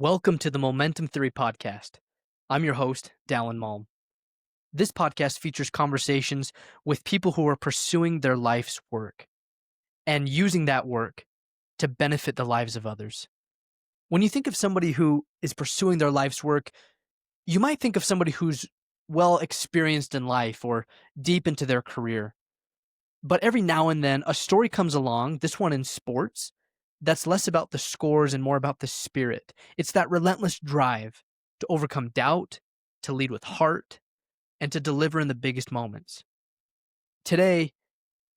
Welcome to the Momentum Theory Podcast. I'm your host, Dallin Malm. This podcast features conversations with people who are pursuing their life's work and using that work to benefit the lives of others. When you think of somebody who is pursuing their life's work, you might think of somebody who's well experienced in life or deep into their career. But every now and then, a story comes along, this one in sports, that's less about the scores and more about the spirit. It's that relentless drive to overcome doubt, to lead with heart, and to deliver in the biggest moments. Today,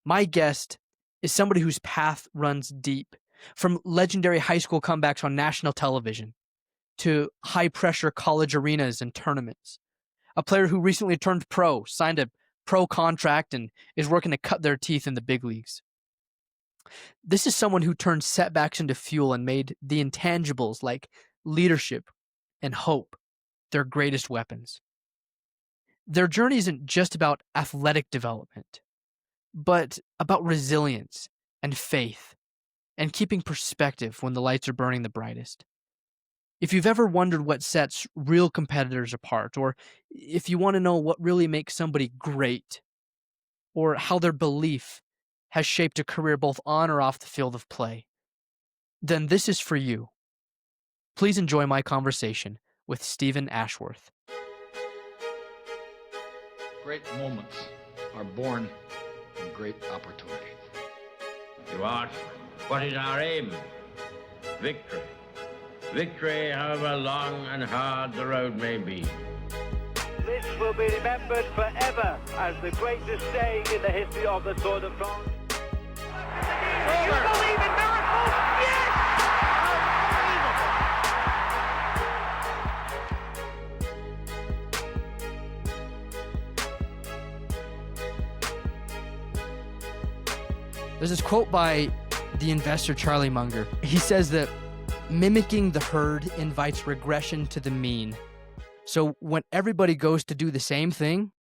my guest is somebody whose path runs deep, from legendary high school comebacks on national television to high pressure college arenas and tournaments. A player who recently turned pro, signed a pro contract, and is working to cut their teeth in the big leagues. This is someone who turned setbacks into fuel and made the intangibles like leadership and hope their greatest weapons. Their journey isn't just about athletic development, but about resilience and faith and keeping perspective when the lights are burning the brightest. If you've ever wondered what sets real competitors apart, or if you want to know what really makes somebody great, or how their belief has shaped a career both on or off the field of play, then this is for you. Please enjoy my conversation with Stephen Ashworth. Great moments are born from great opportunity. You ask, what is our aim? Victory. Victory, however long and hard the road may be. This will be remembered forever as the greatest day in the history of the Tour de France. Do you believe in miracles? Yes! There's this quote by the investor Charlie Munger. He says that mimicking the herd invites regression to the mean. So when everybody goes to do the same thing,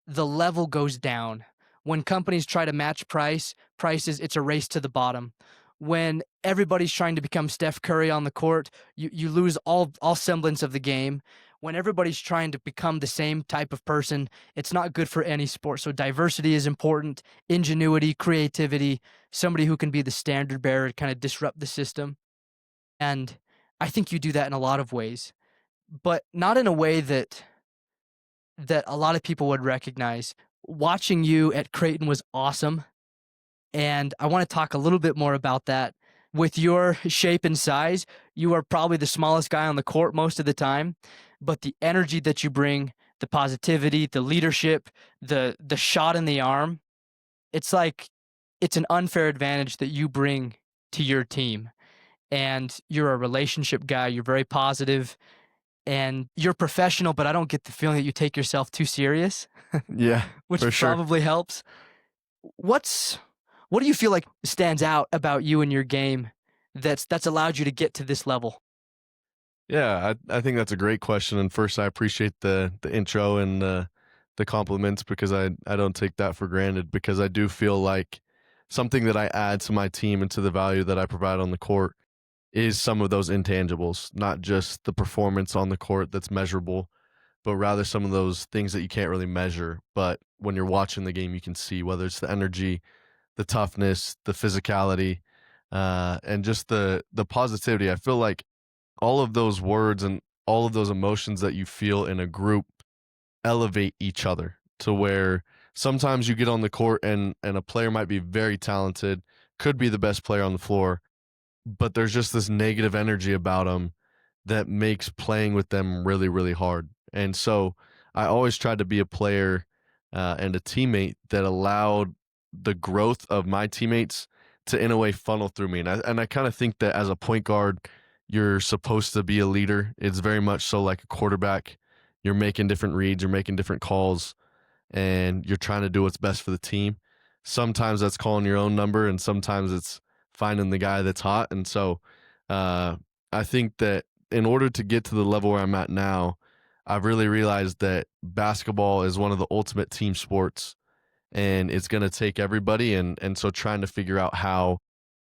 the level goes down. When companies try to match prices, it's a race to the bottom. When everybody's trying to become Steph Curry on the court, you lose all semblance of the game. When everybody's trying to become the same type of person, it's not good for any sport. So diversity is important, ingenuity, creativity, somebody who can be the standard bearer, kind of disrupt the system. And I think you do that in a lot of ways, but not in a way that a lot of people would recognize. Watching you at Creighton was awesome, and I want to talk a little bit more about that. With your shape and size, you are probably the smallest guy on the court most of the time, but the energy that you bring, the positivity, the leadership, the shot in the arm, it's like it's an unfair advantage that you bring to your team. And you're a relationship guy, you're very positive, and you're professional, but I don't get the feeling that you take yourself too serious. Yeah, Which for sure. probably helps. What do you feel like stands out about you and your game that's allowed you to get to this level? Yeah, I think that's a great question. And first, I appreciate the intro and the compliments, because I don't take that for granted, because I do feel like something that I add to my team and to the value that I provide on the court is some of those intangibles, not just the performance on the court that's measurable, but rather some of those things that you can't really measure. But when you're watching the game, you can see, whether it's the energy, the toughness, the physicality, and just the positivity. I feel like all of those words and all of those emotions that you feel in a group elevate each other, to where sometimes you get on the court and a player might be very talented, could be the best player on the floor, but there's just this negative energy about them that makes playing with them really, really hard. And so I always tried to be a player and a teammate that allowed the growth of my teammates to, in a way, funnel through me. And I kind of think that as a point guard, you're supposed to be a leader. It's very much so like a quarterback. You're making different reads, you're making different calls, and you're trying to do what's best for the team. Sometimes that's calling your own number, and sometimes it's finding the guy that's hot. And so I think that in order to get to the level where I'm at now, I've really realized that basketball is one of the ultimate team sports, and it's going to take everybody. And so trying to figure out how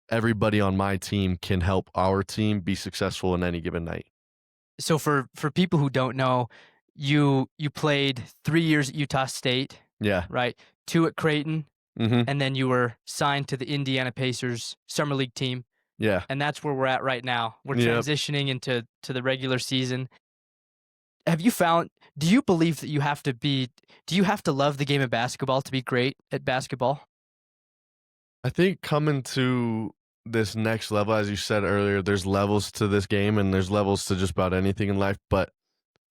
everybody on my team can help our team be successful in any given night. So for people who don't know, you played 3 years at Utah State, Yeah. right? 2 at Creighton, Mm-hmm. and then you were signed to the Indiana Pacers summer league team, Yeah. and that's where we're at right now. We're Yep. transitioning into the regular season. Have you found? Do you believe that you have to be? Do you have to love the game of basketball to be great at basketball? I think coming to this next level, as you said earlier, there's levels to this game and there's levels to just about anything in life, but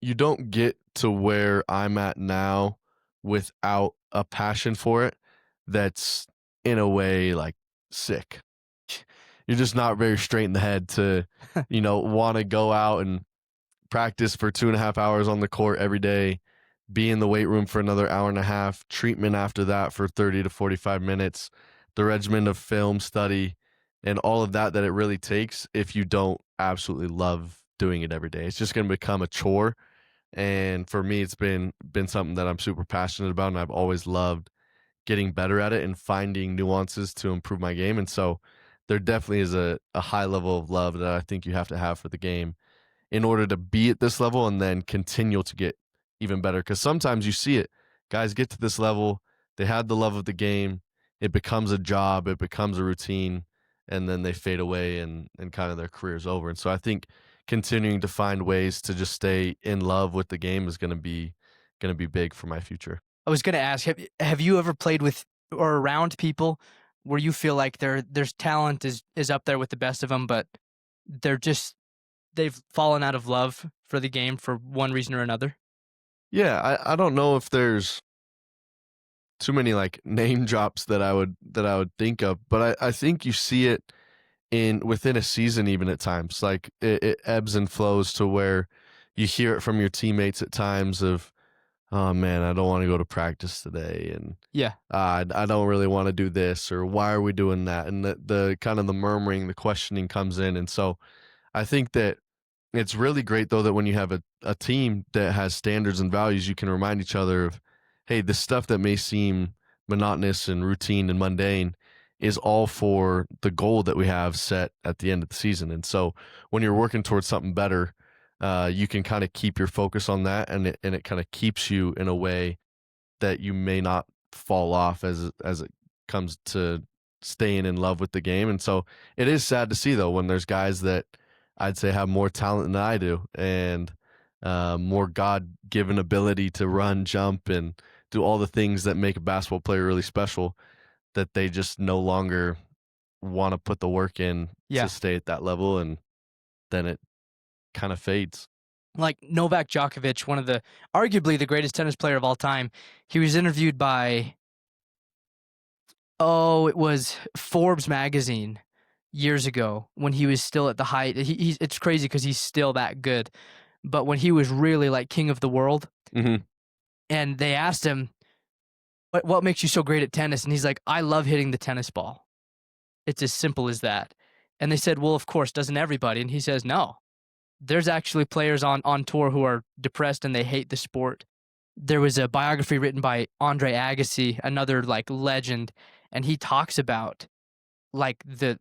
you don't get to where I'm at now without a passion for it that's in a way like sick. You're just not very straight in the head to, want to go out and practice for 2.5 hours on the court every day, be in the weight room for another hour and a half, treatment after that for 30 to 45 minutes, the regimen of film study, and all of that it really takes if you don't absolutely love doing it every day. It's just going to become a chore. And for me, it's been something that I'm super passionate about, and I've always loved getting better at it and finding nuances to improve my game. And so there definitely is a high level of love that I think you have to have for the game in order to be at this level and then continue to get even better. Because sometimes you see it, guys get to this level, they had the love of the game, it becomes a job, it becomes a routine, and then they fade away and kind of their career's over. And so I think continuing to find ways to just stay in love with the game is going to be big for my future. I was going to ask, have you ever played with or around people where you feel like there's talent is up there with the best of them, but they've fallen out of love for the game for one reason or another? Yeah, I don't know if there's too many like name drops that I would think of, but I think you see it within a season even at times. Like it ebbs and flows to where you hear it from your teammates at times of, oh man, I don't want to go to practice today, and Yeah. I don't really want to do this, or why are we doing that? And the kind of the murmuring, the questioning comes in. And so I think that it's really great though that when you have a team that has standards and values, you can remind each other of, hey, this stuff that may seem monotonous and routine and mundane is all for the goal that we have set at the end of the season. And so when you're working towards something better, you can kind of keep your focus on that, and it kind of keeps you in a way that you may not fall off as it comes to staying in love with the game. And so it is sad to see though when there's guys that I'd say have more talent than I do, and more God-given ability to run, jump, and do all the things that make a basketball player really special, that they just no longer want to put the work in Yeah. to stay at that level, and then it kind of fades. Like Novak Djokovic, one of the arguably the greatest tennis player of all time. He was interviewed by it was Forbes magazine years ago when he was still at the height. It's crazy because he's still that good, but when he was really like king of the world, Mm-hmm. and they asked him, what makes you so great at tennis? And he's like, I love hitting the tennis ball. It's as simple as that. And they said, well, of course, doesn't everybody? And he says, no. There's actually players on tour who are depressed and they hate the sport. There was a biography written by Andre Agassi, another like legend, and he talks about like the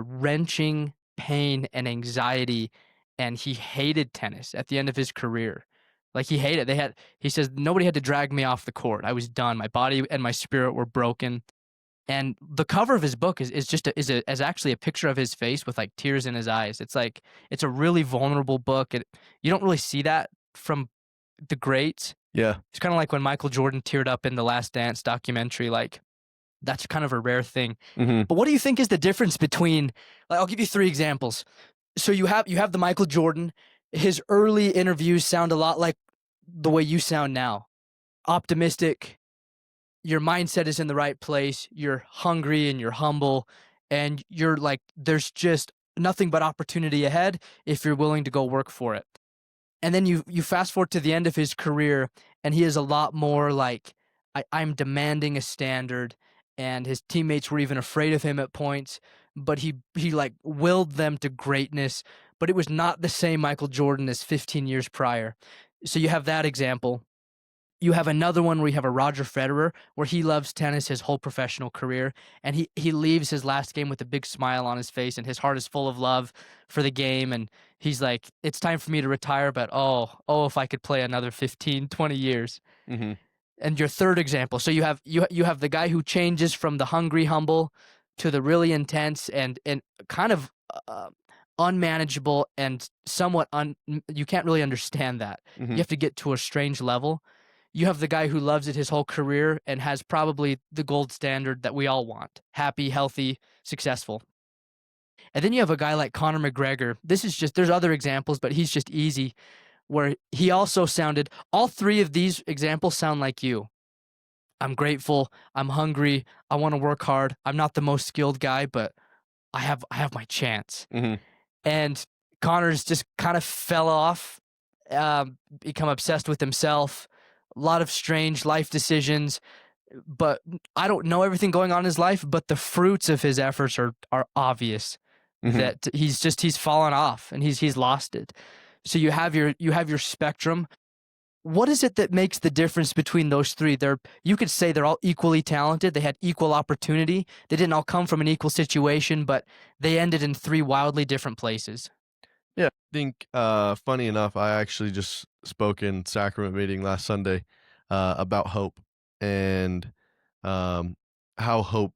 wrenching pain and anxiety, and he hated tennis at the end of his career. Like he hated it. He says, nobody had to drag me off the court. I was done. My body and my spirit were broken. And the cover of his book is actually a picture of his face with like tears in his eyes. It's like, it's a really vulnerable book. You don't really see that from the greats. Yeah. It's kind of like when Michael Jordan teared up in the Last Dance documentary. Like, that's kind of a rare thing. Mm-hmm. But what do you think is the difference between, like, I'll give you 3 examples. So you have the Michael Jordan. His early interviews sound a lot like the way you sound now. Optimistic. Your mindset is in the right place. You're hungry and you're humble, and you're like, there's just nothing but opportunity ahead if you're willing to go work for it. And then you fast forward to the end of his career, and he is a lot more like, I'm demanding a standard, and his teammates were even afraid of him at points, but he like willed them to greatness, but it was not the same Michael Jordan as 15 years prior. So you have that example. You have another one where you have a Roger Federer, where he loves tennis his whole professional career, and he leaves his last game with a big smile on his face, and his heart is full of love for the game, and he's like, it's time for me to retire, but if I could play another 15, 20 years. Mm-hmm. And your third example, so you have the guy who changes from the hungry, humble to the really intense and kind of unmanageable and somewhat you can't really understand that. Mm-hmm. You have to get to a strange level. You have the guy who loves it his whole career and has probably the gold standard that we all want: happy, healthy, successful. And then you have a guy like Conor McGregor. There's other examples, but he's just easy, where he also sounded, all three of these examples sound like you. I'm grateful, I'm hungry, I want to work hard. I'm not the most skilled guy, but I have my chance. Mm-hmm. And Connor's just kind of fell off, become obsessed with himself, a lot of strange life decisions. But I don't know everything going on in his life, but the fruits of his efforts are obvious. Mm-hmm. That he's fallen off and he's lost it. So you have your spectrum. What is it that makes the difference between those three? You could say they're all equally talented. They had equal opportunity. They didn't all come from an equal situation, but they ended in three wildly different places. Yeah, I think funny enough, I actually just spoke in sacrament meeting last Sunday about hope and how hope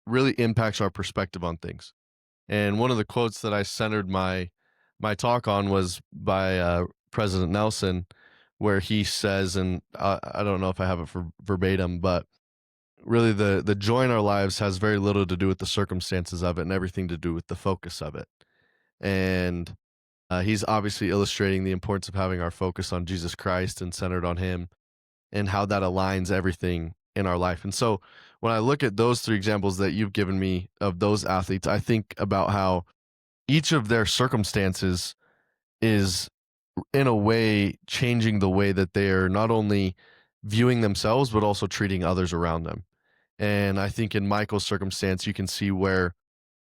really impacts our perspective on things. And one of the quotes that I centered my talk on was by President Nelson, where he says, and I don't know if I have it for verbatim, but really the joy in our lives has very little to do with the circumstances of it and everything to do with the focus of it. And he's obviously illustrating the importance of having our focus on Jesus Christ and centered on him and how that aligns everything in our life. And so when I look at those three examples that you've given me of those athletes, I think about how each of their circumstances is in a way changing the way that they're not only viewing themselves, but also treating others around them. And I think in Michael's circumstance, you can see where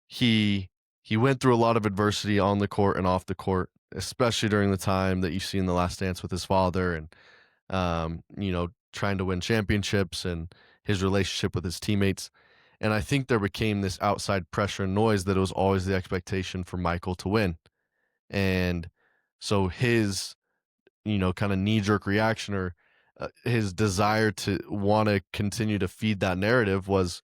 he went through a lot of adversity on the court and off the court, especially during the time that you see in The Last Dance with his father and, trying to win championships and his relationship with his teammates. And I think there became this outside pressure and noise that it was always the expectation for Michael to win. And so his, kind of knee-jerk reaction or his desire to want to continue to feed that narrative was,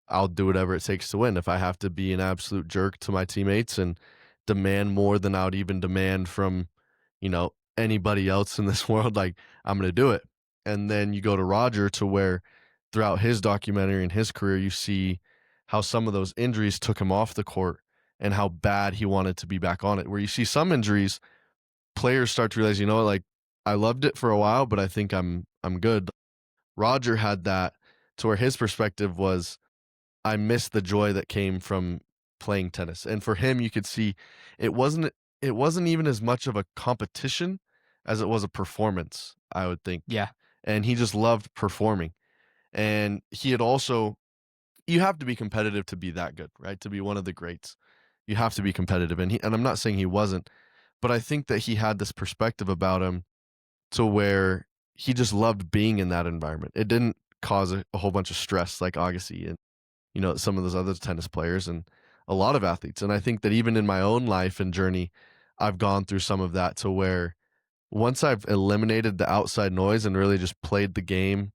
I'll do whatever it takes to win. If I have to be an absolute jerk to my teammates and demand more than I would even demand from, anybody else in this world, like, I'm going to do it. And then you go to Roger, to where throughout his documentary and his career, you see how some of those injuries took him off the court and how bad he wanted to be back on it. Where you see some injuries, players start to realize, like, I loved it for a while, but I think I'm good. Roger had that to where his perspective was, I missed the joy that came from playing tennis. And for him, you could see it wasn't even as much of a competition as it was a performance, I would think. Yeah. And he just loved performing. And he had also, you have to be competitive to be that good, right? To be one of the greats. You have to be competitive. And I'm not saying he wasn't, but I think that he had this perspective about him to where he just loved being in that environment. It didn't cause a whole bunch of stress like Agassi and, some of those other tennis players and a lot of athletes. And I think that even in my own life and journey, I've gone through some of that, to where once I've eliminated the outside noise and really just played the game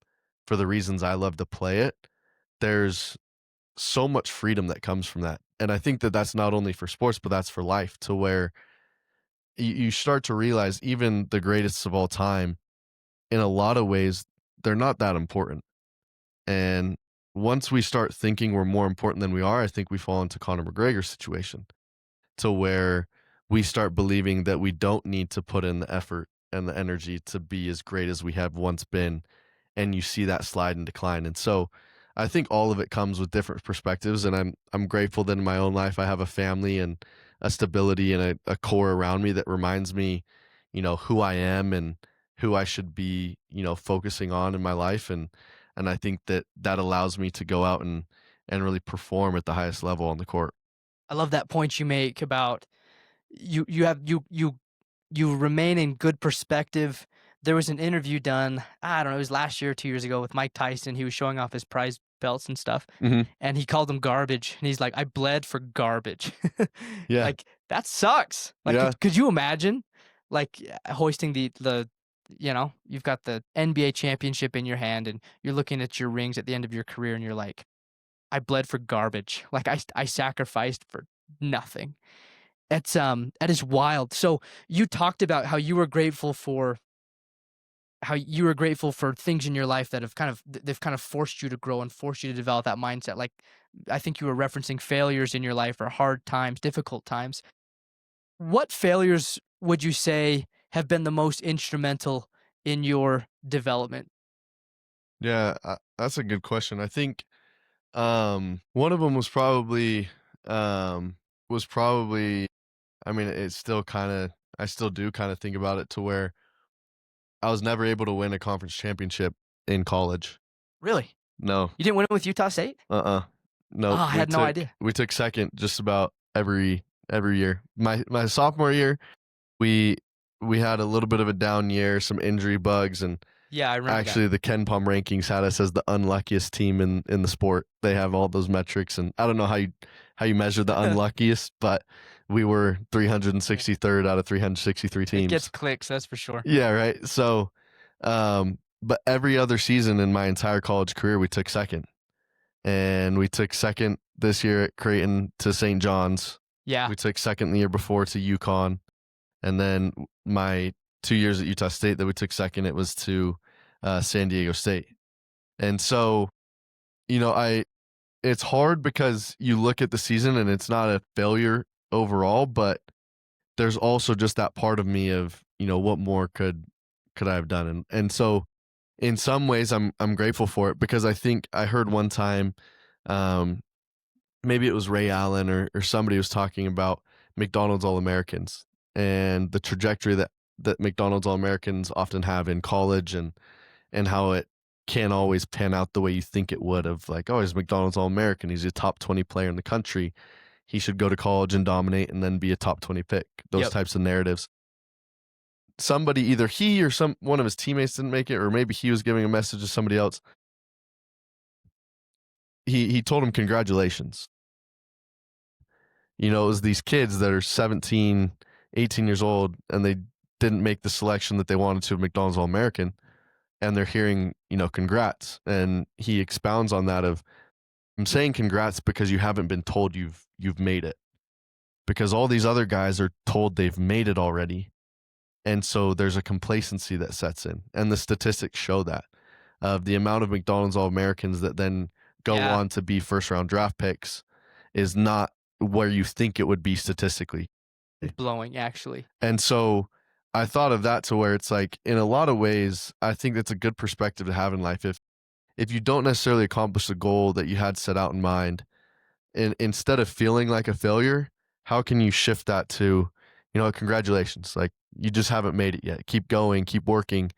for the reasons I love to play it, there's so much freedom that comes from that. And I think that that's not only for sports, but that's for life, to where you start to realize even the greatest of all time, in a lot of ways, they're not that important. And once we start thinking we're more important than we are, I think we fall into Conor McGregor's situation, to where we start believing that we don't need to put in the effort and the energy to be as great as we have once been. And you see that slide and decline. And so I think all of it comes with different perspectives. And I'm grateful that in my own life, I have a family and a stability and a core around me that reminds me, who I am and who I should be, focusing on in my life. And I think that allows me to go out and really perform at the highest level on the court. I love that point you make about you remain in good perspective. There was an interview done, I don't know, it was last year or 2 years ago, with Mike Tyson. He was showing off his prize belts and stuff. Hmm. And he called them garbage. And he's like, I bled for garbage. Yeah. Like, that sucks. Like, Yeah. could you imagine, like, hoisting the you've got the NBA championship in your hand and you're looking at your rings at the end of your career and you're like, I bled for garbage. Like, I sacrificed for nothing. That is wild. So you talked about how you were grateful for things in your life that have they've kind of forced you to grow and forced you to develop that mindset. Like, I think you were referencing failures in your life or hard times, difficult times. What failures would you say have been the most instrumental in your development? Yeah, that's a good question. I think one of them was probably I mean, it's still kind of I still do kind of think about it to where I was never able to win a conference championship in college. Really? No. You didn't win it with Utah State? Uh-uh. Oh, Nope. I had no idea. We took second just about every year. My sophomore year, we had a little bit of a down year, some injury bugs, and Yeah, I remember actually the Ken Palm rankings had us as the unluckiest team in the sport. They have all those metrics, and I don't know how you measure the unluckiest, but we were 363rd out of 363 that. teams. It gets clicks, that's for sure. Yeah, right. So, but every other season in my entire college career, we took second. And we took second this year at Creighton to St. John's. Yeah. We took second the year before to UConn. And then my 2 years at Utah State that we took second, it was to San Diego State. And so, it's hard because you look at the season and it's not a failure overall, but there's also just that part of me of, what more could I have done? And so in some ways I'm grateful for it because I think I heard one time, maybe it was Ray Allen or somebody was talking about McDonald's All-Americans and the trajectory that McDonald's All-Americans often have in college and how it can't always pan out the way you think it would of like, oh, he's McDonald's All-American. He's a top 20 player in the country. He should go to college and dominate and then be a top 20 pick. Those types of narratives. Somebody, either he or one of his teammates didn't make it, or maybe he was giving a message to somebody else. He told him congratulations. It was these kids that are 17, 18 years old, and they didn't make the selection that they wanted to of McDonald's All-American, and they're hearing, congrats. And he expounds on that of, I'm saying congrats because you haven't been told you've made it. Because all these other guys are told they've made it already. And so there's a complacency that sets in. And the statistics show that of the amount of McDonald's All-Americans that then go on to be first-round draft picks is not where you think it would be statistically. Blowing, actually. And so I thought of that to where it's like, in a lot of ways, I think that's a good perspective to have in life. If you don't necessarily accomplish the goal that you had set out in mind, and instead of feeling like a failure, how can you shift that to, congratulations, like you just haven't made it yet. Keep going, keep working,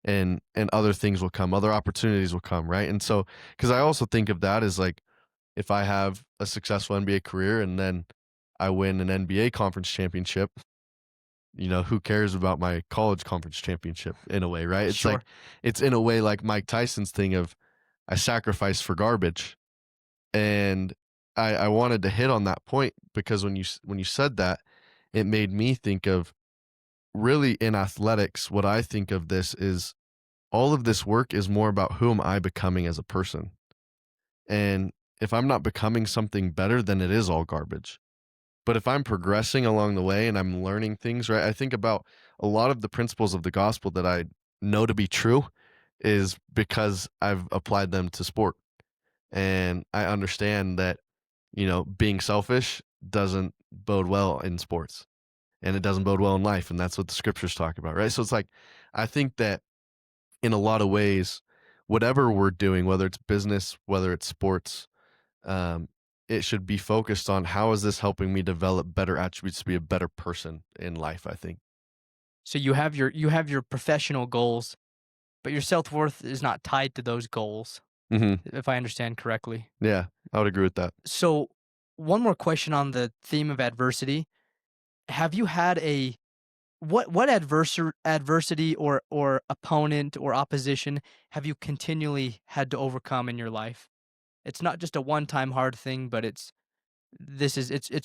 and other things will come, other opportunities will come, right? And so, because I also think of that as like, if I have a successful NBA career and then I win an NBA conference championship, who cares about my college conference championship in a way, right? It's Sure. like, it's in a way like Mike Tyson's thing of I sacrificed for garbage. And I wanted to hit on that point because when you said that, it made me think of really in athletics, what I think of this is all of this work is more about who am I becoming as a person. And if I'm not becoming something better, then it is all garbage. But if I'm progressing along the way and I'm learning things, right? I think about a lot of the principles of the gospel that I know to be true is because I've applied them to sport. And I understand that, being selfish doesn't bode well in sports and it doesn't bode well in life. And that's what the scriptures talk about, right? So it's like, I think that in a lot of ways, whatever we're doing, whether it's business, whether it's sports, it should be focused on how is this helping me develop better attributes to be a better person in life, I think. So you have your professional goals, but your self-worth is not tied to those goals, if I understand correctly. Yeah, I would agree with that. So one more question on the theme of adversity. Have you had what adversity or opponent or opposition have you continually had to overcome in your life? It's not just a one-time hard thing, but it's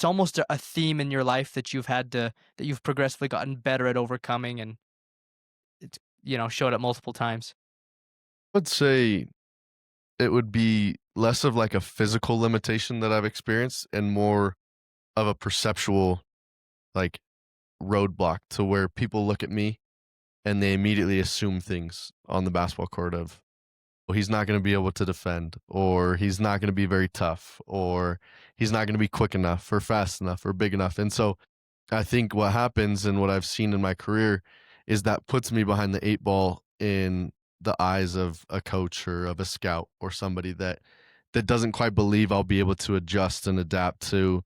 almost a theme in your life that you've progressively gotten better at overcoming, and it's, showed up multiple times. I would say it would be less of like a physical limitation that I've experienced and more of a perceptual like roadblock to where people look at me and they immediately assume things on the basketball court of, well, he's not going to be able to defend, or he's not going to be very tough, or he's not going to be quick enough or fast enough or big enough. And so I think what happens and what I've seen in my career is that puts me behind the eight ball in the eyes of a coach or of a scout or somebody that doesn't quite believe I'll be able to adjust and adapt to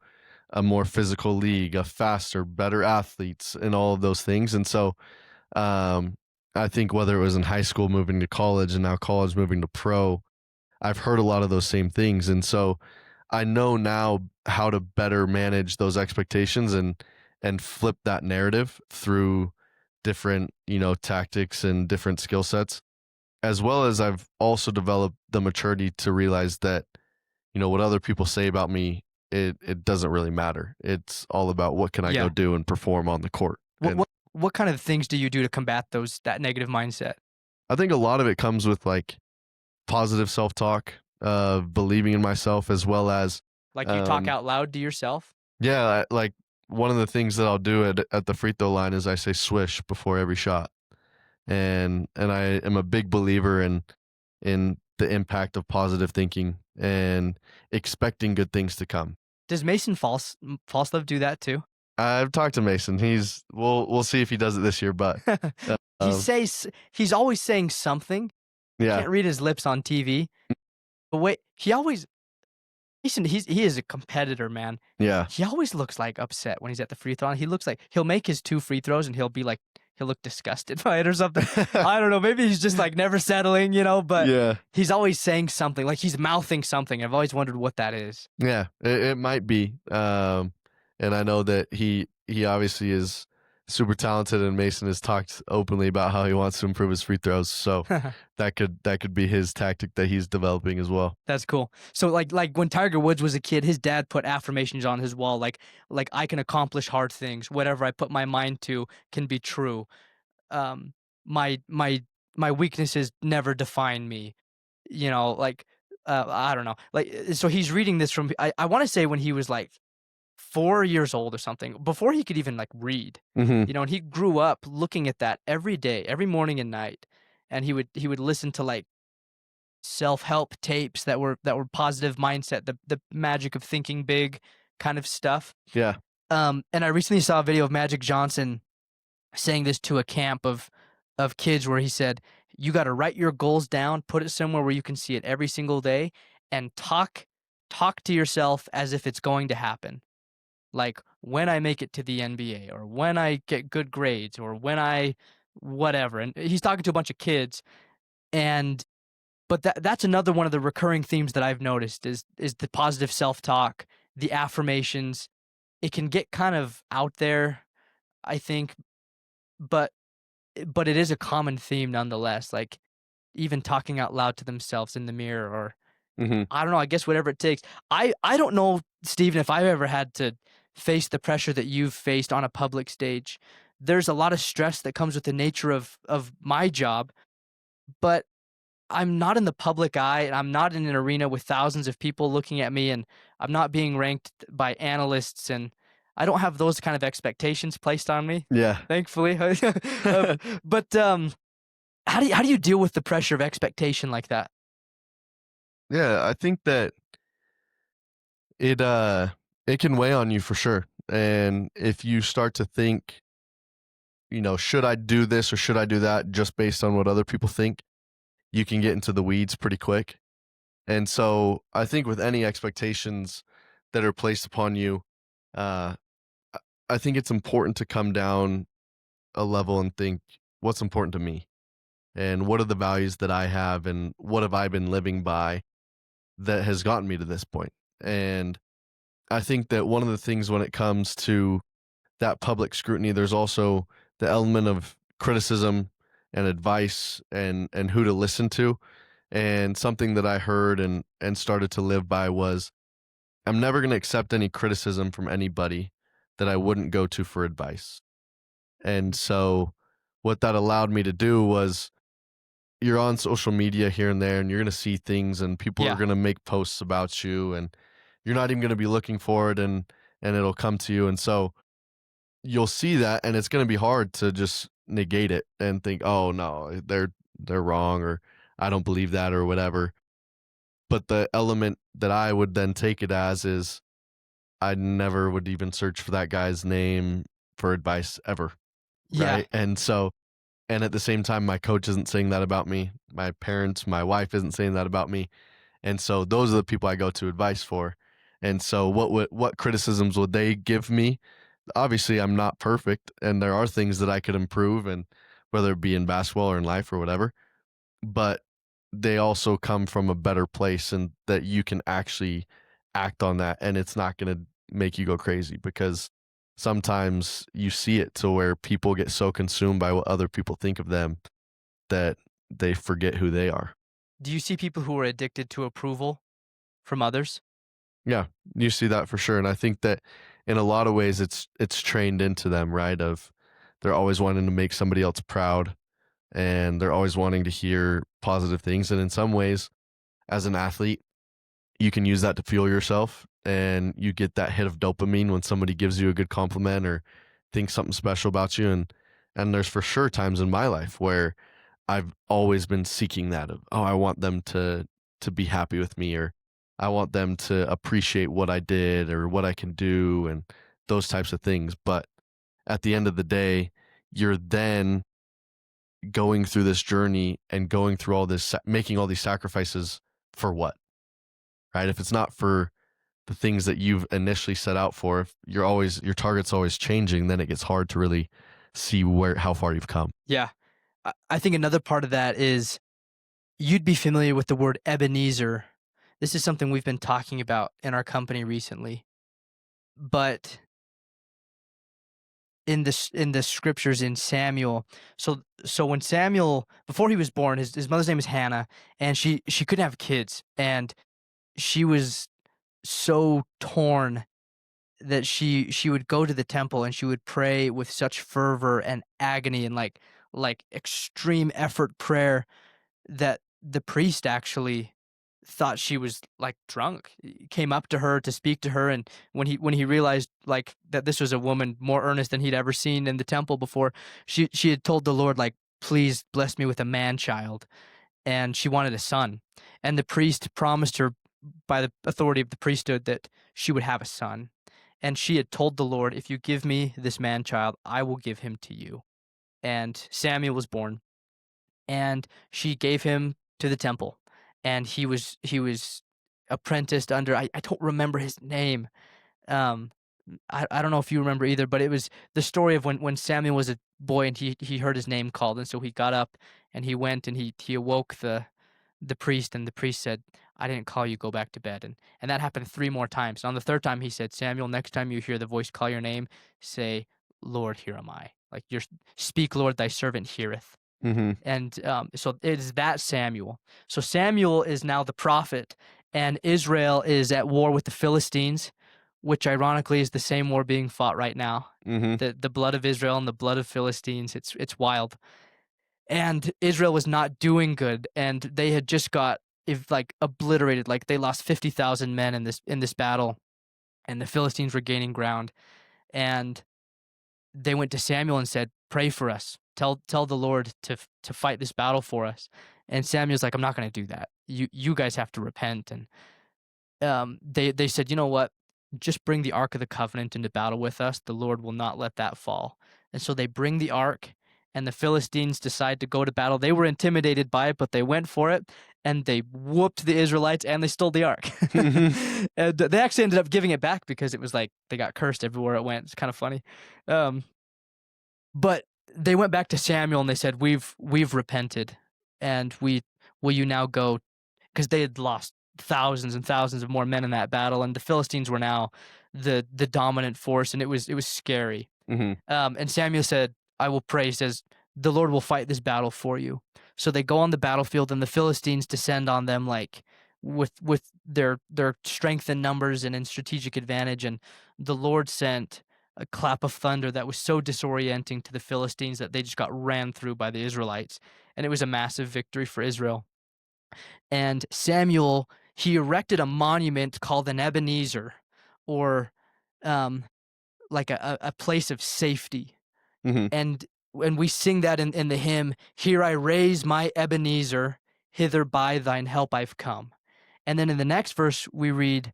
a more physical league, a faster, better athletes, and all of those things. And so I think whether it was in high school moving to college and now college moving to pro, I've heard a lot of those same things. And so I know now how to better manage those expectations and flip that narrative through different, tactics and different skill sets, as well as I've also developed the maturity to realize that, what other people say about me, it doesn't really matter. It's all about what can I go do and perform on the court. What kind of things do you do to combat that negative mindset? I think a lot of it comes with like positive self-talk, believing in myself, as well as Like you talk out loud to yourself? Yeah, like one of the things that I'll do at the free throw line is I say swish before every shot. And I am a big believer in the impact of positive thinking and expecting good things to come. Does Mason Falslove do that too? I've talked to Mason. We'll see if he does it this year, but he's always saying something. yeah. Can't read his lips on TV. But wait, Mason, he is a competitor, man. Yeah. He always looks like upset when he's at the free throw line. He looks like he'll make his 2 free throws and he'll look disgusted by it or something. I don't know. Maybe he's just like never settling, but Yeah. he's always saying something, like he's mouthing something. I've always wondered what that is. Yeah, it might be. And I know that he obviously is super talented, and Mason has talked openly about how he wants to improve his free throws. So that could be his tactic that he's developing as well. That's cool. So like when Tiger Woods was a kid, his dad put affirmations on his wall, like I can accomplish hard things. Whatever I put my mind to can be true. My weaknesses never define me. I don't know. So he's reading this from, I want to say when he was like 4 years old or something, before he could even like read, Mm-hmm. and he grew up looking at that every day, every morning and night. And he would listen to like self-help tapes that were positive mindset, the magic of thinking big kind of stuff. Yeah. And I recently saw a video of Magic Johnson saying this to a camp of kids where he said, you got to write your goals down, put it somewhere where you can see it every single day, and talk to yourself as if it's going to happen. Like when I make it to the NBA, or when I get good grades, or when I whatever. And he's talking to a bunch of kids, but that's another one of the recurring themes that I've noticed is the positive self-talk, the affirmations. It can get kind of out there, I think, but it is a common theme nonetheless. Like even talking out loud to themselves in the mirror, or I don't know, I guess whatever it takes. I don't know, Stephen, if I've ever had to face the pressure that you've faced on a public stage. There's a lot of stress that comes with the nature of my job, but I'm not in the public eye, and I'm not in an arena with thousands of people looking at me, and I'm not being ranked by analysts, and I don't have those kind of expectations placed on me. Yeah. Thankfully. But how do you deal with the pressure of expectation like that? Yeah, I think that it can weigh on you for sure. And if you start to think, should I do this or should I do that just based on what other people think, you can get into the weeds pretty quick. And so I think with any expectations that are placed upon you, I think it's important to come down a level and think, what's important to me? And what are the values that I have, and what have I been living by that has gotten me to this point? And I think that one of the things when it comes to that public scrutiny, there's also the element of criticism and advice and who to listen to. And something that I heard and started to live by was, I'm never going to accept any criticism from anybody that I wouldn't go to for advice. And so what that allowed me to do was, you're on social media here and there and you're going to see things and people are going to make posts about you and you're not even going to be looking for it, and it'll come to you. And so you'll see that and it's going to be hard to just negate it and think, oh no, they're wrong, or I don't believe that, or whatever. But the element that I would then take it as is, I never would even search for that guy's name for advice ever. Yeah. Right. And at the same time, my coach isn't saying that about me. My parents, my wife isn't saying that about me. And so those are the people I go to advice for. And so what criticisms would they give me? Obviously, I'm not perfect, and there are things that I could improve, and whether it be in basketball or in life or whatever. But they also come from a better place, and that you can actually act on that, and it's not going to make you go crazy, because sometimes you see it to where people get so consumed by what other people think of them that they forget who they are. Do you see people who are addicted to approval from others? Yeah, you see that for sure. And I think that in a lot of ways it's trained into them, right? Of they're always wanting to make somebody else proud, and they're always wanting to hear positive things. And in some ways, as an athlete, you can use that to fuel yourself, and you get that hit of dopamine when somebody gives you a good compliment or thinks something special about you. And there's for sure times in my life where I've always been seeking that of, oh, I want them to be happy with me, or I want them to appreciate what I did or what I can do, and those types of things. But at the end of the day, you're then going through this journey and going through all this, making all these sacrifices for what? Right? If it's not for the things that you've initially set out for, if your target's always changing, then it gets hard to really see how far you've come. Yeah. I think another part of that is, you'd be familiar with the word Ebenezer. This is something we've been talking about in our company recently. But in the scriptures in Samuel, so when Samuel, before he was born, his mother's name is Hannah, and she couldn't have kids, and she was so torn that she would go to the temple and she would pray with such fervor and agony and like extreme effort prayer, that the priest actually thought she was like drunk. He came up to her to speak to her, and when he realized like that this was a woman more earnest than he'd ever seen in the temple before, she had told the Lord, like, please bless me with a man child, and she wanted a son, and the priest promised her by the authority of the priesthood that she would have a son. And she had told the Lord, if you give me this man child, I will give him to you. And Samuel was born, and she gave him to the temple, and he was apprenticed under, I don't remember his name. I don't know if you remember either, but it was the story of when Samuel was a boy and he heard his name called, and so he got up and he went and he awoke the priest, and the priest said, I didn't call you, go back to bed. And that happened 3 more times. And on the 3rd time he said, Samuel, next time you hear the voice call your name, say, Lord, here am I. Like, speak, Lord, thy servant heareth. Mm-hmm. And so it is that Samuel. So Samuel is now the prophet, and Israel is at war with the Philistines, which ironically is the same war being fought right now. Mm-hmm. The blood of Israel and the blood of Philistines. It's wild. And Israel was not doing good, and they had just got obliterated. Like, they lost 50,000 men in this battle, and the Philistines were gaining ground. And they went to Samuel and said, pray for us. Tell the Lord to fight this battle for us. And Samuel's like, I'm not going to do that. You guys have to repent. And they said, you know what? Just bring the Ark of the Covenant into battle with us. The Lord will not let that fall. And so they bring the Ark, and the Philistines decide to go to battle. They were intimidated by it, but they went for it, and they whooped the Israelites, and they stole the Ark. And they actually ended up giving it back because it was like they got cursed everywhere it went. It's kind of funny. But they went back to Samuel, and they said, we've repented, and will you now go? Because they had lost thousands and thousands of more men in that battle, and the Philistines were now the dominant force, and it was scary. Mm-hmm. And Samuel said, I will pray. He says, the Lord will fight this battle for you. So they go on the battlefield, and the Philistines descend on them like with their strength in numbers and in strategic advantage. And the Lord sent a clap of thunder that was so disorienting to the Philistines that they just got ran through by the Israelites. And it was a massive victory for Israel. And Samuel, he erected a monument called an Ebenezer, or like a place of safety. Mm-hmm. And when we sing that in the hymn, "Here I raise my Ebenezer, hither by thine help I've come." And then in the next verse, we read,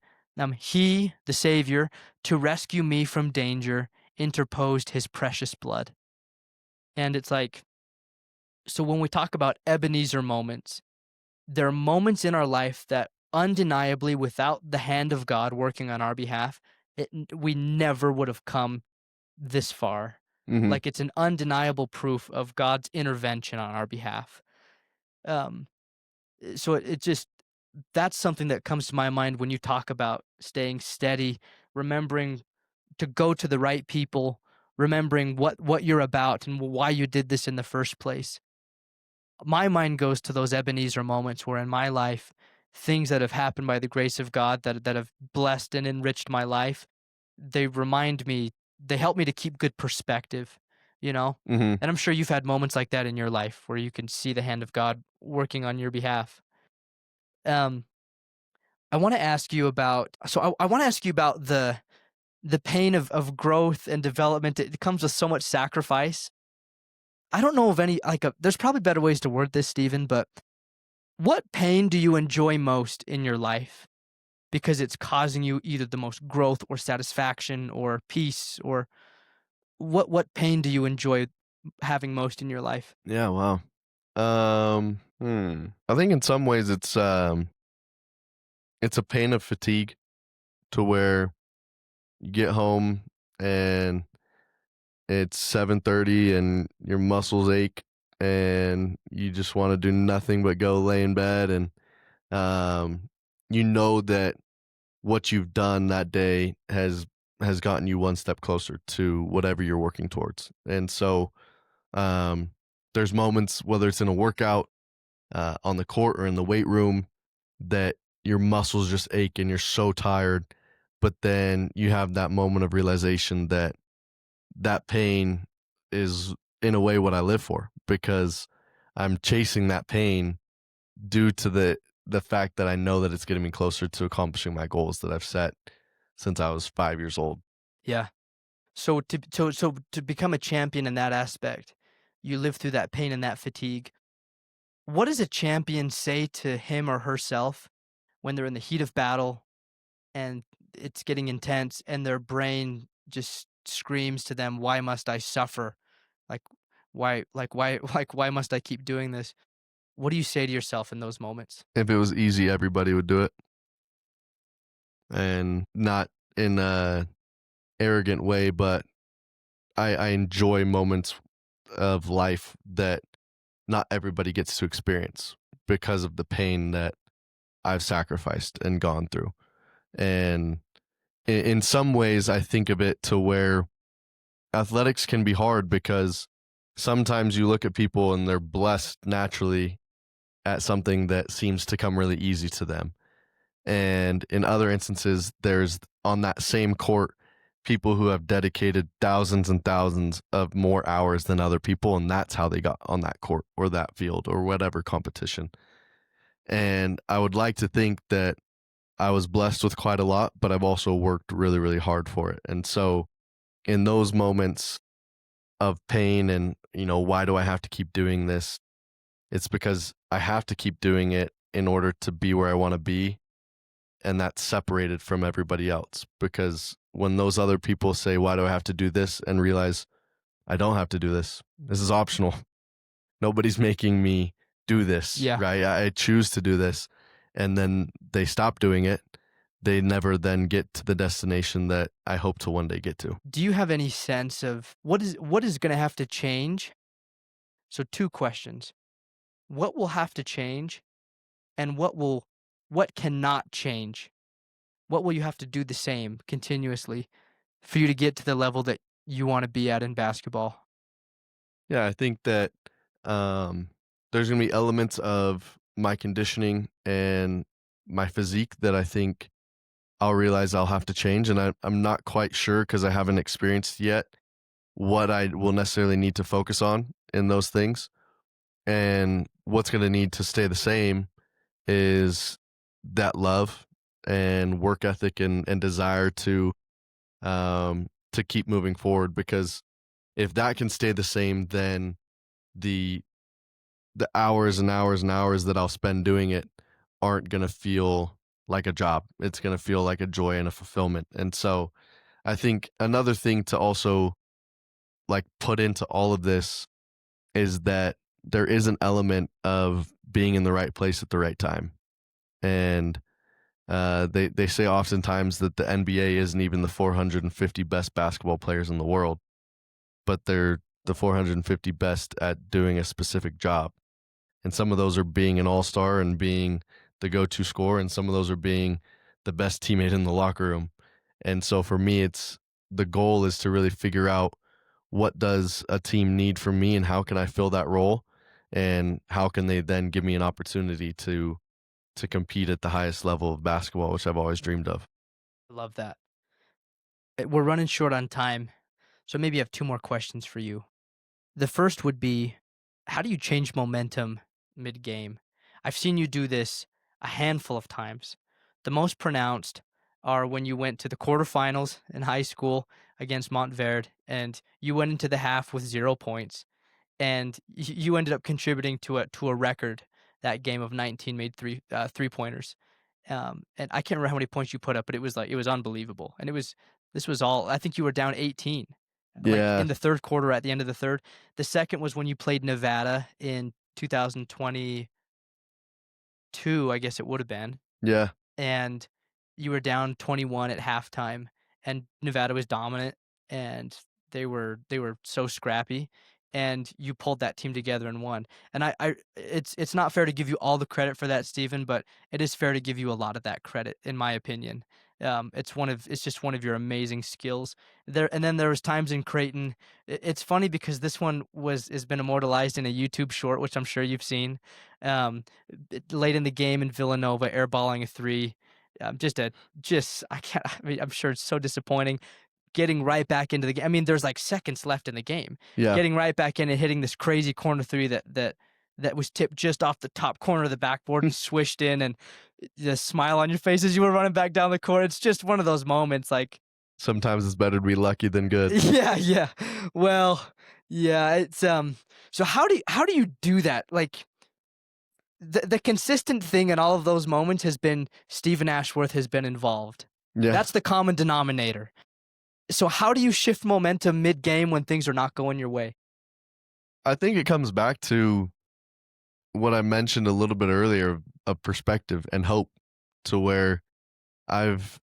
"He, the Savior, to rescue me from danger, interposed his precious blood." And it's like, so when we talk about Ebenezer moments, there are moments in our life that undeniably, without the hand of God working on our behalf, we never would have come this far. Mm-hmm. Like, it's an undeniable proof of God's intervention on our behalf. So it just, that's something that comes to my mind when you talk about staying steady, remembering to go to the right people, remembering what you're about and why you did this in the first place. My mind goes to those Ebenezer moments where in my life, things that have happened by the grace of God that have blessed and enriched my life, they remind me, they help me to keep good perspective, you know? Mm-hmm. And I'm sure you've had moments like that in your life where you can see the hand of God working on your behalf. I want to ask you about, I want to ask you about the pain of growth and development. It comes with so much sacrifice. I don't know of any, there's probably better ways to word this, Stephen, but what pain do you enjoy most in your life? Because it's causing you either the most growth or satisfaction or peace, or what pain do you enjoy having most in your life? Yeah, wow. I think in some ways it's a pain of fatigue, to where you get home and it's 7:30 and your muscles ache and you just want to do nothing but go lay in bed, and you know that what you've done that day has gotten you one step closer to whatever you're working towards. And so there's moments, whether it's in a workout, on the court or in the weight room, that your muscles just ache and you're so tired. But then you have that moment of realization that that pain is in a way what I live for, because I'm chasing that pain due to the fact that I know that it's getting me closer to accomplishing my goals that I've set since I was 5 years old. Yeah. So to become a champion in that aspect, you live through that pain and that fatigue. What does a champion say to him or herself when they're in the heat of battle and it's getting intense and their brain just screams to them, "Why must I suffer? Like, why must I keep doing this?" What do you say to yourself in those moments? If it was easy, everybody would do it. And not in a arrogant way, but I enjoy moments of life that not everybody gets to experience because of the pain that I've sacrificed and gone through. And in some ways, I think of it to where athletics can be hard, because sometimes you look at people and they're blessed naturally at something that seems to come really easy to them. And in other instances, there's on that same court people who have dedicated thousands and thousands of more hours than other people, and that's how they got on that court or that field or whatever competition. And I would like to think that I was blessed with quite a lot, but I've also worked really, really hard for it. And so in those moments of pain and, why do I have to keep doing this? It's because I have to keep doing it in order to be where I want to be. And that's separated from everybody else, because when those other people say, why do I have to do this? And realize I don't have to do this. This is optional. Nobody's making me do this, Yeah. right? I choose to do this. And then they stop doing it. They never then get to the destination that I hope to one day get to. Do you have any sense of what is going to have to change? So 2 questions. What will have to change, and what cannot change? What will you have to do the same continuously for you to get to the level that you want to be at in basketball? Yeah, I think that there's going to be elements of my conditioning and my physique that I think I'll realize I'll have to change. And I'm not quite sure because I haven't experienced yet what I will necessarily need to focus on in those things. And what's going to need to stay the same is that love and work ethic and desire to keep moving forward. Because if that can stay the same, then the hours and hours and hours that I'll spend doing it aren't going to feel like a job. It's going to feel like a joy and a fulfillment. And so I think another thing to also like put into all of this is that there is an element of being in the right place at the right time. And they say oftentimes that the NBA isn't even the 450 best basketball players in the world, but they're the 450 best at doing a specific job. And some of those are being an all-star and being the go-to scorer, and some of those are being the best teammate in the locker room. And so for me, it's the goal is to really figure out what does a team need from me and how can I fill that role, and how can they then give me an opportunity to compete at the highest level of basketball, which I've always dreamed of. I love that. We're running short on time, so maybe I have two more questions for you. The first would be, how do you change momentum mid-game? I've seen you do this a handful of times. The most pronounced are when you went to the quarterfinals in high school against Montverde, and you went into the half with 0 points, and you ended up contributing to a record that game of 19 made three-pointers. And I can't remember how many points you put up, but it was unbelievable. And this was all, I think you were down 18 like Yeah, in the third quarter at the end of the third. The second was when you played Nevada in 2022, I guess it would have been, yeah. and you were down 21 at halftime, and Nevada was dominant, and they were so scrappy, and you pulled that team together and won. And it's not fair to give you all the credit for that, Stephen, but it is fair to give you a lot of that credit, in my opinion. It's just one of your amazing skills there. And then there was times in Creighton. It's funny because this one has been immortalized in a YouTube short, which I'm sure you've seen. Late in the game in Villanova, airballing a three. I can't. I mean, I'm sure it's so disappointing. Getting right back into the game. I mean, there's like seconds left in the game. Yeah. Getting right back in and hitting this crazy corner three that was tipped just off the top corner of the backboard and swished in, and the smile on your face as you were running back down the court. It's just one of those moments. Like, Sometimes it's better to be lucky than good. yeah. Well, yeah. It's So how do you do that? Like, the consistent thing in all of those moments has been Stephen Ashworth has been involved. Yeah. That's the common denominator. So how do you shift momentum mid-game when things are not going your way? I think it comes back to what I mentioned a little bit earlier of perspective and hope, to where I've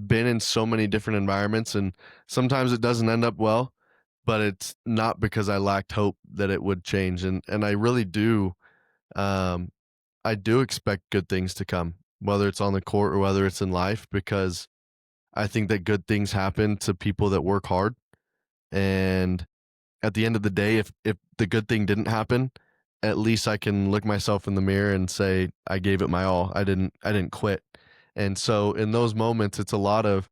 been in so many different environments, and sometimes it doesn't end up well, but it's not because I lacked hope that it would change. And I really do I do expect good things to come, whether it's on the court or whether it's in life, because I think that good things happen to people that work hard. And at the end of the day, if the good thing didn't happen, at least I can look myself in the mirror and say I gave it my all. I didn't quit. And so in those moments, it's a lot of,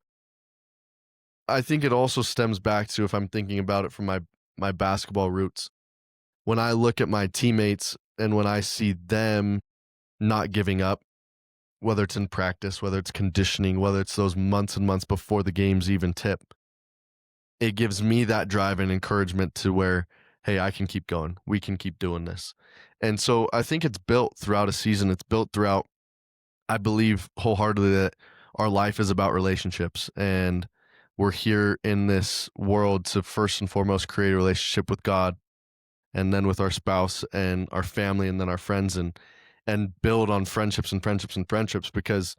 I think it also stems back to, if I'm thinking about it from my basketball roots, when I look at my teammates and when I see them not giving up, whether it's in practice, whether it's conditioning, whether it's those months and months before the games even tip, it gives me that drive and encouragement to where, hey, I can keep going. We can keep doing this. And so I think it's built throughout a season. It's built throughout, I believe wholeheartedly that our life is about relationships, and we're here in this world to first and foremost create a relationship with God, and then with our spouse and our family, and then our friends, and build on friendships and friendships and friendships, because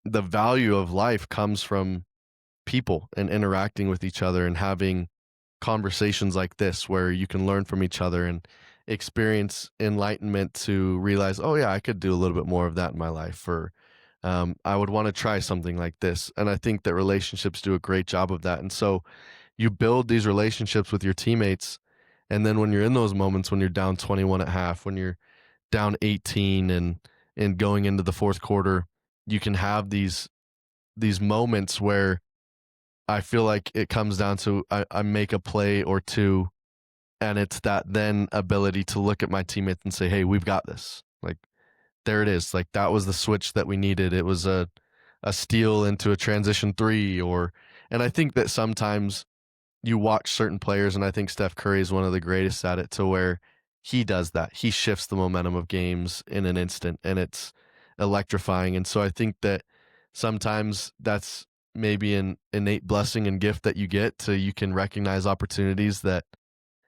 the value of life comes from people and interacting with each other and having conversations like this where you can learn from each other and experience enlightenment to realize, oh yeah, I could do a little bit more of that in my life, or I would want to try something like this. And I think that relationships do a great job of that. And so you build these relationships with your teammates, And then when you're in those moments, when you're down 21 at half, when you're down 18 and going into the fourth quarter, you can have these moments where I feel like it comes down to I make a play or two, and it's that then ability to look at my teammates and say, "Hey, we've got this." Like there it is. Like that was the switch that we needed. It was a steal into a transition three, and I think that sometimes you watch certain players, and I think Steph Curry is one of the greatest at it, to where he does that. He shifts the momentum of games in an instant, and it's electrifying. And so I think that sometimes that's maybe an innate blessing and gift that you get to, you can recognize opportunities that,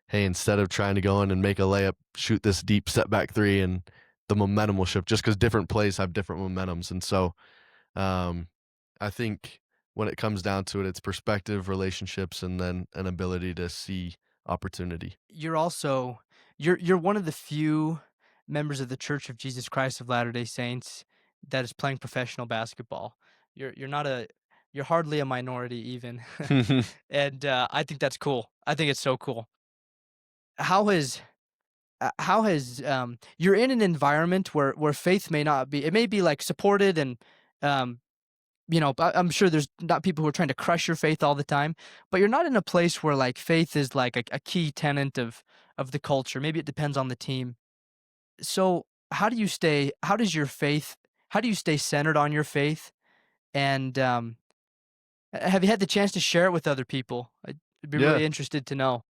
hey, instead of trying to go in and make a layup, shoot this deep step back three, and the momentum will shift, just because different plays have different momentums. And so I think when it comes down to it, it's perspective, relationships, and then an ability to see opportunity. You're also you're one of the few members of the Church of Jesus Christ of Latter-day Saints that is playing professional basketball. You're not a you're hardly a minority even. And I think that's cool. I think it's so cool. How has you're in an environment where faith may not be, it may be like supported and um I'm sure there's not people who are trying to crush your faith all the time, but you're not in a place where like faith is like a key tenet of the culture. Maybe it depends on the team. So how do you stay centered on your faith? And have you had the chance to share it with other people? I'd be Yeah. really interested to know.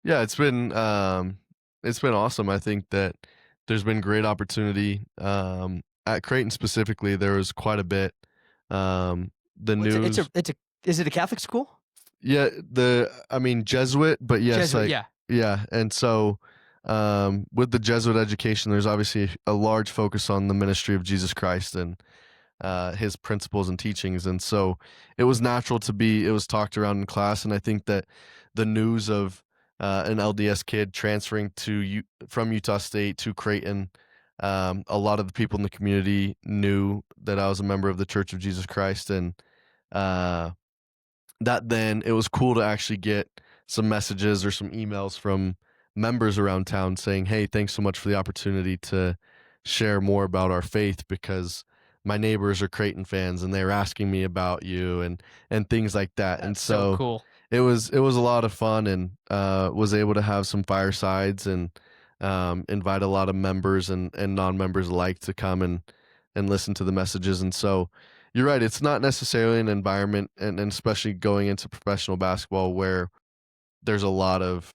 Yeah, it's been awesome. I think that there's been great opportunity. At Creighton specifically, there was quite a bit. The Well, news, is it a Catholic school? yeah, I mean Jesuit, but yes, Jesuit, like yeah. yeah, and so with the Jesuit education, there's obviously a large focus on the ministry of Jesus Christ and his principles and teachings. And so it was natural it was talked around in class. And I think that the news of an LDS kid transferring from Utah State to Creighton, a lot of the people in the community knew that I was a member of the Church of Jesus Christ. And uh, that then it was cool to actually get some messages or some emails from members around town saying, "Hey, thanks so much for the opportunity to share more about our faith, because my neighbors are Creighton fans and they're asking me about you," and things like that. And That's so so cool. it was a lot of fun, and was able to have some firesides and invite a lot of members and non-members alike to come and listen to the messages. And so you're right, it's not necessarily an environment, and especially going into professional basketball, where there's a lot of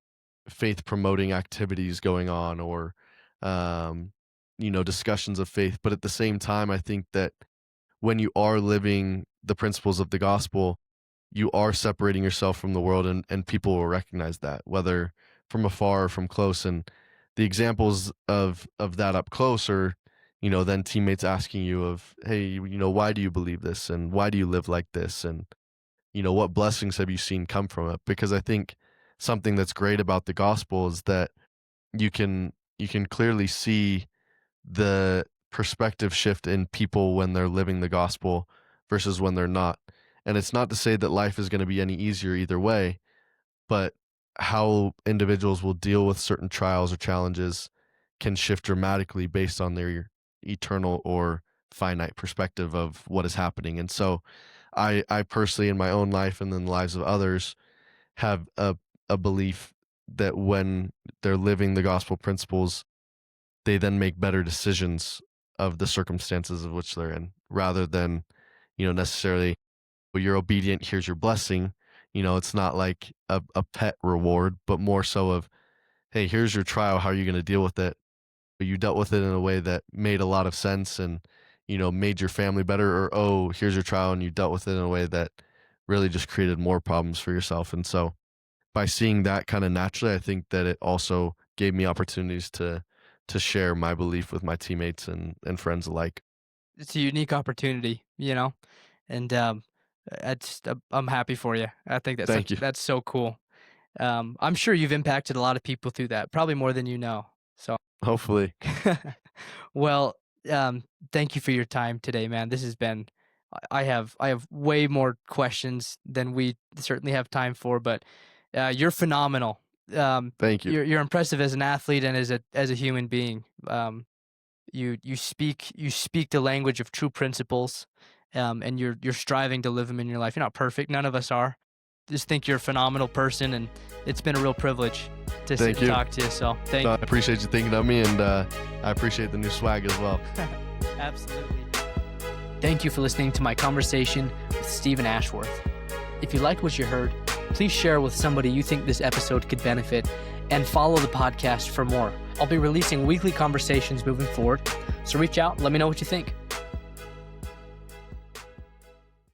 faith promoting activities going on, or um, discussions of faith. But at the same time, I think that when you are living the principles of the gospel, you are separating yourself from the world, and people will recognize that, whether from afar or from close. And the examples of that up close are, then teammates asking you of, "Hey, why do you believe this, and why do you live like this, and what blessings have you seen come from it?" Because I think something that's great about the gospel is that you can clearly see the perspective shift in people when they're living the gospel versus when they're not. And it's not to say that life is going to be any easier either way, but how individuals will deal with certain trials or challenges can shift dramatically based on their eternal or finite perspective of what is happening. And so I personally, in my own life and in the lives of others, have a belief that when they're living the gospel principles, they then make better decisions of the circumstances of which they're in, rather than, necessarily, "Well, you're obedient, here's your blessing." It's not like a pet reward, but more so of, "Hey, here's your trial. How are you going to deal with it?" But you dealt with it in a way that made a lot of sense and, made your family better. Or, "Oh, here's your trial," and you dealt with it in a way that really just created more problems for yourself. And so by seeing that kind of naturally, I think that it also gave me opportunities to share my belief with my teammates and friends alike. It's a unique opportunity, and I'm happy for you. I think Thank you. that's so cool. I'm sure you've impacted a lot of people through that, probably more than you know. So, Hopefully. well, thank you for your time today, man. This has been. I have way more questions than we certainly have time for, but you're phenomenal. Thank you. You're impressive as an athlete and as a human being. You speak the language of true principles, and you're striving to live them in your life. You're not perfect. None of us are. Just think you're a phenomenal person, and it's been a real privilege to sit and talk to you. So thank you. I appreciate you thinking of me, and I appreciate the new swag as well. Absolutely. Thank you for listening to my conversation with Stephen Ashworth. If you liked what you heard, please share with somebody you think this episode could benefit, and follow the podcast for more. I'll be releasing weekly conversations moving forward, so reach out and let me know what you think.